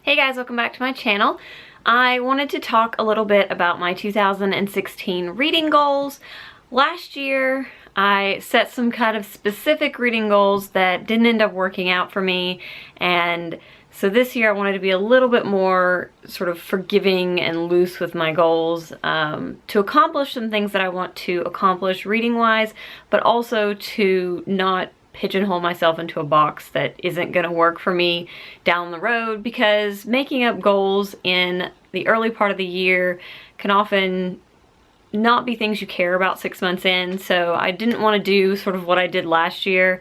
Hey guys, welcome back to my channel. I wanted to talk a little bit about my 2016 reading goals. Last year, I set some kind of specific reading goals that didn't end up working out for me, and so this year I wanted to be a little bit more sort of forgiving and loose with my goals to accomplish some things that I want to accomplish reading-wise, but also to not pigeonhole myself into a box that isn't going to work for me down the road, because making up goals in the early part of the year can often not be things you care about 6 months in. So I didn't want to do sort of what I did last year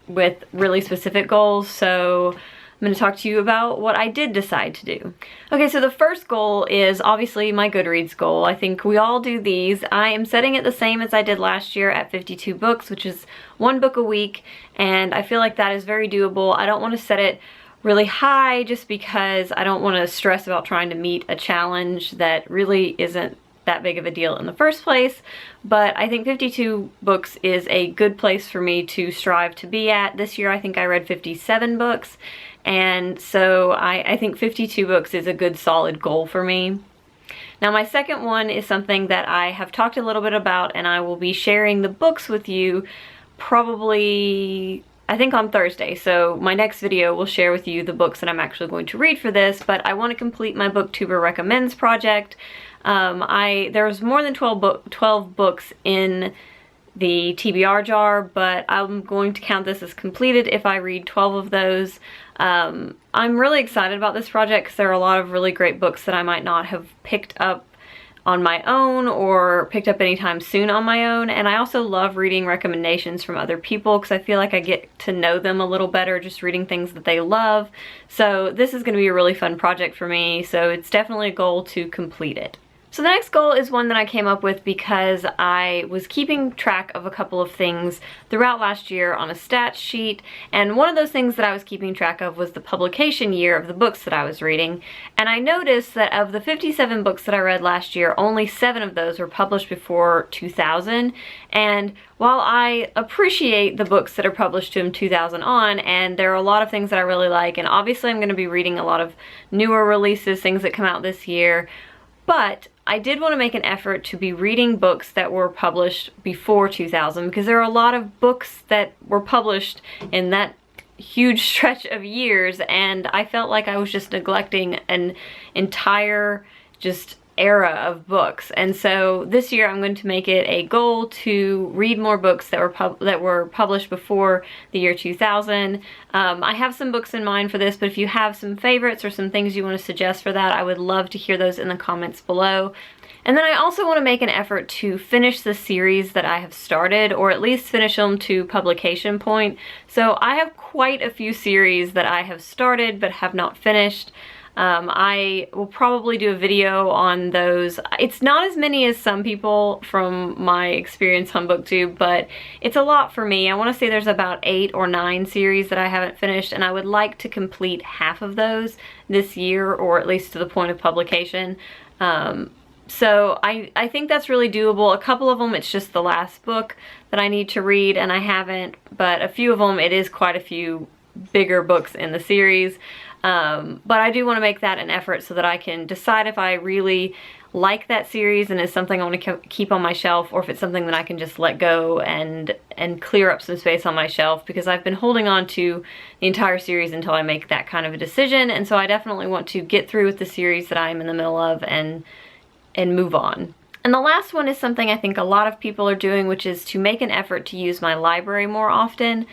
with really specific goals. So I'm going to talk to you about what I did decide to do. Okay, so the first goal is obviously my Goodreads goal. I think we all do these. I am setting it the same as I did last year at 52 books, which is 1 book a week, and I feel like that is very doable. I don't want to set it really high just because I don't want to stress about trying to meet a challenge that really isn't that big of a deal in the first place, but I think 52 books is a good place for me to strive to be at. This year I think I read 57 books, and so I think 52 books is a good solid goal for me. Now my second one is something that I have talked a little bit about, and I will be sharing the books with you probably I think on Thursday. So my next video will share with you the books that I'm actually going to read for this, but I want to complete my Booktuber Recommends project. There's more than 12 books in the TBR jar, but I'm going to count this as completed if I read 12 of those. I'm really excited about this project because there are a lot of really great books that I might not have picked up on my own or picked up anytime soon on my own, and I also love reading recommendations from other people because I feel like I get to know them a little better just reading things that they love. So this is going to be a really fun project for me, so it's definitely a goal to complete it. So the next goal is one that I came up with because I was keeping track of a couple of things throughout last year on a stats sheet, and one of those things that I was keeping track of was the publication year of the books that I was reading, and I noticed that of the 57 books that I read last year, only 7 of those were published before 2000, and while I appreciate the books that are published in 2000 on, and there are a lot of things that I really like, and obviously I'm going to be reading a lot of newer releases, things that come out this year, but I did want to make an effort to be reading books that were published before 2000, because there are a lot of books that were published in that huge stretch of years, and I felt like I was just neglecting an entire era of books. And so this year I'm going to make it a goal to read more books that were published before the year 2000. I have some books in mind for this, but if you have some favorites or some things you want to suggest for that, I would love to hear those in the comments below. And then I also want to make an effort to finish the series that I have started, or at least finish them to publication point. So I have quite a few series that I have started but have not finished. I will probably do a video on those. It's not as many as some people from my experience on Booktube, but it's a lot for me. I want to say there's about 8 or 9 series that I haven't finished, and I would like to complete half of those this year, or at least to the point of publication. So I think that's really doable. A couple of them, it's just the last book that I need to read, and I haven't, but a few of them, it is quite a few bigger books in the series. But I do want to make that an effort so that I can decide if I really like that series and it's something I want to keep on my shelf, or if it's something that I can just let go and clear up some space on my shelf, because I've been holding on to the entire series until I make that kind of a decision, and so I definitely want to get through with the series that I'm in the middle of and move on. And the last one is something I think a lot of people are doing, which is to make an effort to use my library more often.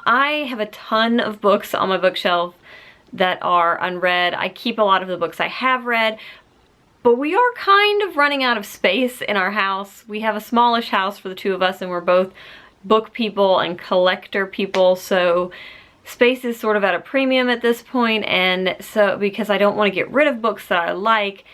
I have a ton of books on my bookshelf that are unread. I keep a lot of the books I have read, but we are kind of running out of space in our house. We have a smallish house for the two of us, and we're both book people and collector people, so space is sort of at a premium at this point, and so because I don't want to get rid of books that I like,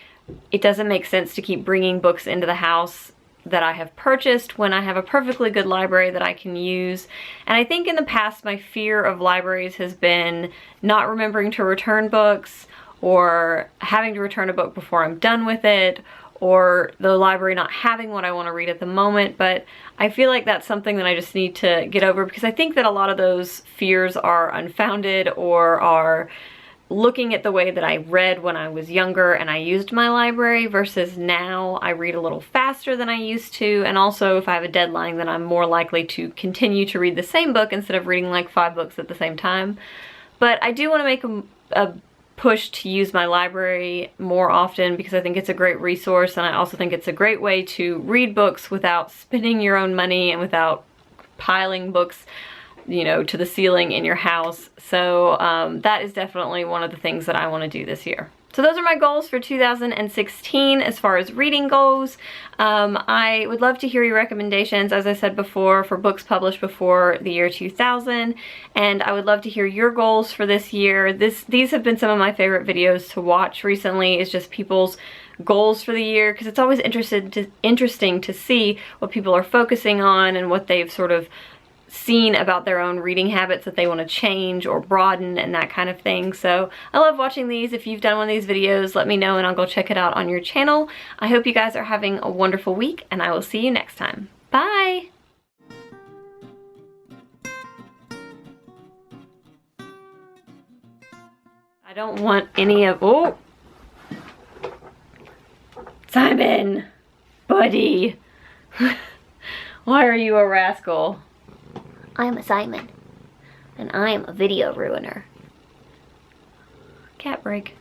it doesn't make sense to keep bringing books into the house that I have purchased when I have a perfectly good library that I can use. And I think in the past my fear of libraries has been not remembering to return books, or having to return a book before I'm done with it, or the library not having what I want to read at the moment. But I feel like that's something that I just need to get over, because I think that a lot of those fears are unfounded or are looking at the way that I read when I was younger and I used my library versus now I read a little faster than I used to, and also if I have a deadline then I'm more likely to continue to read the same book instead of reading like 5 books at the same time. But I do want to make a push to use my library more often because I think it's a great resource, and I also think it's a great way to read books without spending your own money and without piling books, you know, to the ceiling in your house. So that is definitely one of the things that I want to do this year. So those are my goals for 2016 as far as reading goes. I would love to hear your recommendations, as I said before, for books published before the year 2000, and I would love to hear your goals for this year. These have been some of my favorite videos to watch recently, is just people's goals for the year, because it's always interesting to see what people are focusing on and what they've sort of seen about their own reading habits that they want to change or broaden and that kind of thing. So I love watching these. If you've done one of these videos, let me know and I'll go check it out on your channel. I hope you guys are having a wonderful week, and I will see you next time. Bye! I don't want any of... Oh! Simon! Buddy! Why are you a rascal? I'm a Simon, and I am a video ruiner. Cat break.